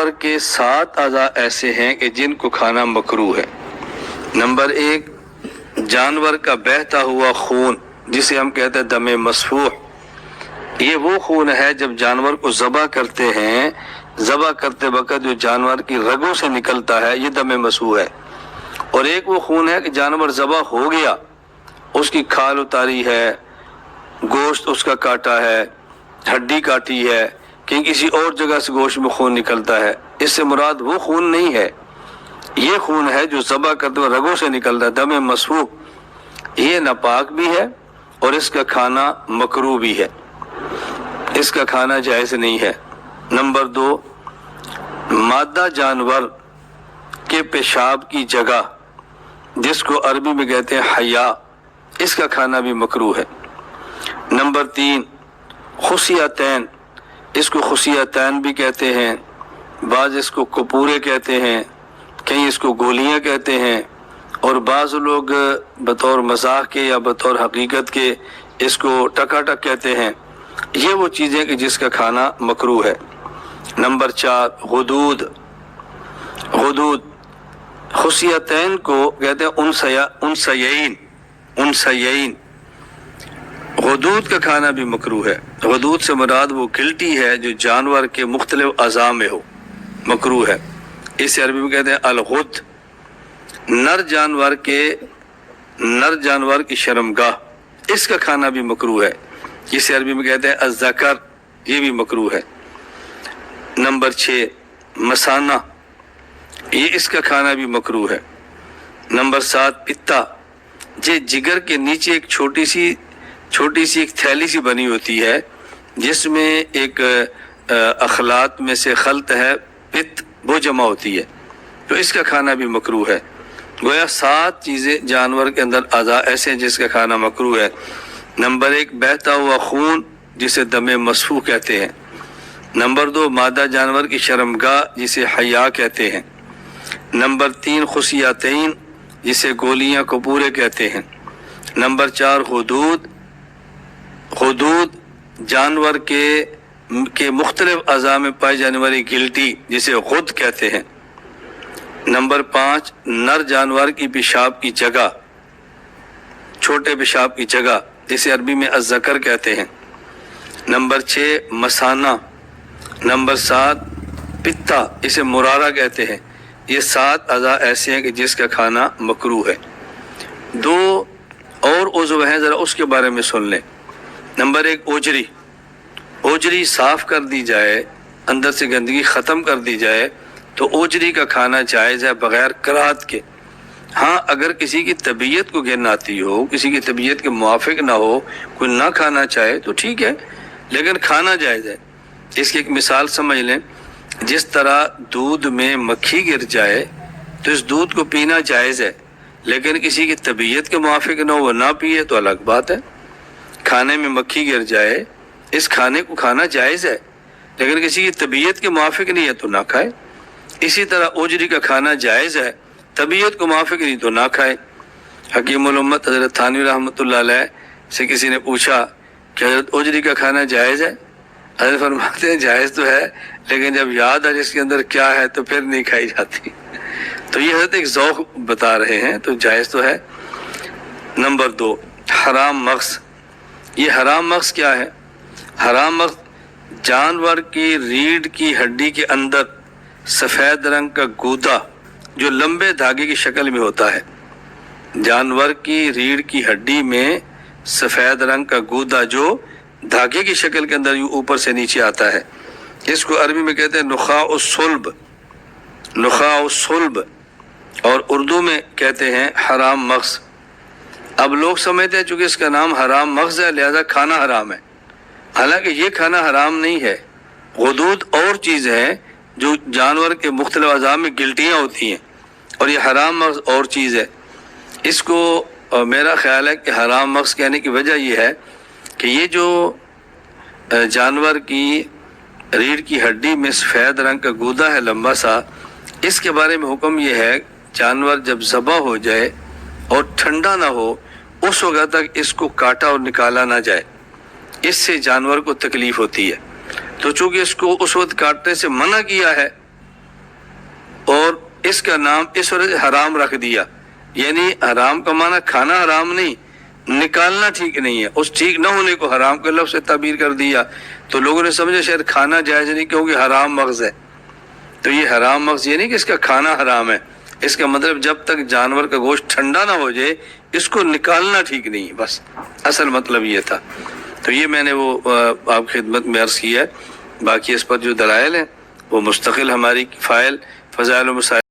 جانور کے 7 اعضاء ایسے ہیں کہ جن کو کھانا مکروہ ہے۔ نمبر 1، جانور کا بہتا ہوا خون جسے ہم کہتے ہیں دم مسفوح۔ یہ وہ خون ہے جب جانور کو ذبح کرتے ہیں، ذبح کرتے وقت جو جانور کی رگوں سے نکلتا ہے، یہ دم مسفوح ہے۔ اور ایک وہ خون ہے کہ جانور ذبح ہو گیا، اس کی کھال اتاری ہے، گوشت اس کا کاٹا ہے، ہڈی کاٹی ہے، کہ کسی اور جگہ سے گوشت میں خون نکلتا ہے، اس سے مراد وہ خون نہیں ہے، یہ خون ہے جو ذبح کرتے ہوئے رگوں سے نکلتا ہے، دم مسفوح۔ یہ ناپاک بھی ہے اور اس کا کھانا مکروہ بھی ہے، اس کا کھانا جائز نہیں ہے۔ نمبر 2، مادہ جانور کے پیشاب کی جگہ جس کو عربی میں کہتے ہیں حیا، اس کا کھانا بھی مکروہ ہے۔ نمبر 3، خصیتین، اس کو خصیتین بھی کہتے ہیں، بعض اس کو کپورے کہتے ہیں، کہیں اس کو گولیاں کہتے ہیں، اور بعض لوگ بطور مزاح کے یا بطور حقیقت کے اس کو ٹکاٹک کہتے ہیں۔ یہ وہ چیزیں کہ جس کا کھانا مکروہ ہے۔ نمبر 4، غدود، غدود خصیتین کو کہتے ہیں انسیین، غدود کا کھانا بھی مکروہ ہے۔ غدود سے مراد وہ گلٹی ہے جو جانور کے مختلف اعضاء میں ہو، مکروہ ہے، اسے عربی میں کہتے ہیں الغد۔ نر جانور کی شرمگاہ، اس کا کھانا بھی مکروہ ہے، جسے عربی میں کہتے ہیں الذکر، یہ بھی مکروہ ہے۔ نمبر 6، مثانہ، یہ اس کا کھانا بھی مکروہ ہے۔ نمبر 7، پتا، یہ جگر کے نیچے ایک چھوٹی سی ایک تھیلی سی بنی ہوتی ہے جس میں ایک اخلاط میں سے خلط ہے، پت، وہ جمع ہوتی ہے، تو اس کا کھانا بھی مکروہ ہے۔ گویا 7 چیزیں جانور کے اندر اعضاء ایسے ہیں جس کا کھانا مکروہ ہے۔ نمبر 1، بہتا ہوا خون جسے دم مسفوح کہتے ہیں۔ نمبر 2، مادہ جانور کی شرمگاہ جسے حیا کہتے ہیں۔ نمبر 3، خصیتین جسے گولیاں کپورے کہتے ہیں۔ نمبر 4، غدود جانور کے مختلف اعضاء میں پائی جانے والی گلٹی جسے غد کہتے ہیں۔ نمبر 5، نر جانور کی پیشاب کی جگہ، چھوٹے پیشاب کی جگہ جسے عربی میں الذکر کہتے ہیں۔ نمبر 6، مثانہ۔ نمبر 7، پتا، اسے مرارہ کہتے ہیں۔ یہ 7 اعضاء ایسے ہیں کہ جس کا کھانا مکروہ ہے۔ 2 اور عضو ہیں، ذرا اس کے بارے میں سن لیں۔ نمبر 1، اوجری صاف کر دی جائے، اندر سے گندگی ختم کر دی جائے تو اوجری کا کھانا جائز ہے بغیر کراہت کے۔ ہاں اگر کسی کی طبیعت کو گن آتی ہو، کسی کی طبیعت کے موافق نہ ہو، کوئی نہ کھانا چاہے تو ٹھیک ہے، لیکن کھانا جائز ہے۔ اس کی ایک مثال سمجھ لیں، جس طرح دودھ میں مکھی گر جائے تو اس دودھ کو پینا جائز ہے، لیکن کسی کی طبیعت کے موافق نہ ہو، وہ نہ پیے تو الگ بات ہے۔ کھانے میں مکھی گر جائے، اس کھانے کو کھانا جائز ہے، لیکن کسی کی طبیعت کے موافق نہیں ہے تو نہ کھائے۔ اسی طرح اوجری کا کھانا جائز ہے، طبیعت کو موافق نہیں تو نہ کھائے۔ حکیم الامت حضرت تھانوی رحمۃ اللہ علیہ سے کسی نے پوچھا کہ حضرت اوجری کا کھانا جائز ہے؟ حضرت فرماتے ہیں جائز تو ہے، لیکن جب یاد ہے جس کے اندر کیا ہے تو پھر نہیں کھائی جاتی۔ تو یہ حضرت ایک ذوق بتا رہے ہیں، تو جائز تو ہے۔ نمبر 2، حرام مغز۔ یہ حرام مغز کیا ہے؟ حرام مغز جانور کی ریڑھ کی ہڈی کے اندر سفید رنگ کا گودا جو لمبے دھاگے کی شکل میں ہوتا ہے۔ جانور کی ریڑھ کی ہڈی میں سفید رنگ کا گودا جو دھاگے کی شکل کے اندر اوپر سے نیچے آتا ہے، اس کو عربی میں کہتے ہیں نخاع الصلب، نخاع الصلب، اور اردو میں کہتے ہیں حرام مغز۔ اب لوگ سمجھتے ہیں چونکہ اس کا نام حرام مغز ہے لہذا کھانا حرام ہے، حالانکہ یہ کھانا حرام نہیں ہے۔ غدود اور چیز ہے جو جانور کے مختلف اعضاء میں گلٹیاں ہوتی ہیں، اور یہ حرام مغز اور چیز ہے۔ اس کو میرا خیال ہے کہ حرام مغز کہنے کی وجہ یہ ہے کہ یہ جو جانور کی ریڑھ کی ہڈی میں سفید رنگ کا گودا ہے لمبا سا، اس کے بارے میں حکم یہ ہے جانور جب ذبح ہو جائے اور ٹھنڈا نہ ہو اس وقت تک اس کو کاٹا اور نکالا نہ جائے، اس سے جانور کو تکلیف ہوتی ہے۔ تو چونکہ اس کو اس وقت کاٹنے سے منع کیا ہے اور اس کا نام اس وجہ سے حرام رکھ دیا، یعنی حرام کا معنی کھانا حرام نہیں، نکالنا ٹھیک نہیں ہے، اس ٹھیک نہ ہونے کو حرام کے لفظ سے تعبیر کر دیا، تو لوگوں نے سمجھا شاید کھانا جائز نہیں کیونکہ حرام مغز ہے۔ تو یہ حرام مغز یہ نہیں کہ اس کا کھانا حرام ہے، اس کا مطلب جب تک جانور کا گوشت ٹھنڈا نہ ہو جائے اس کو نکالنا ٹھیک نہیں، بس اصل مطلب یہ تھا۔ تو یہ میں نے وہ آپ کی خدمت میں عرض کیا ہے، باقی اس پر جو دلائل ہیں وہ مستقل ہماری فائل فضائل و مسائل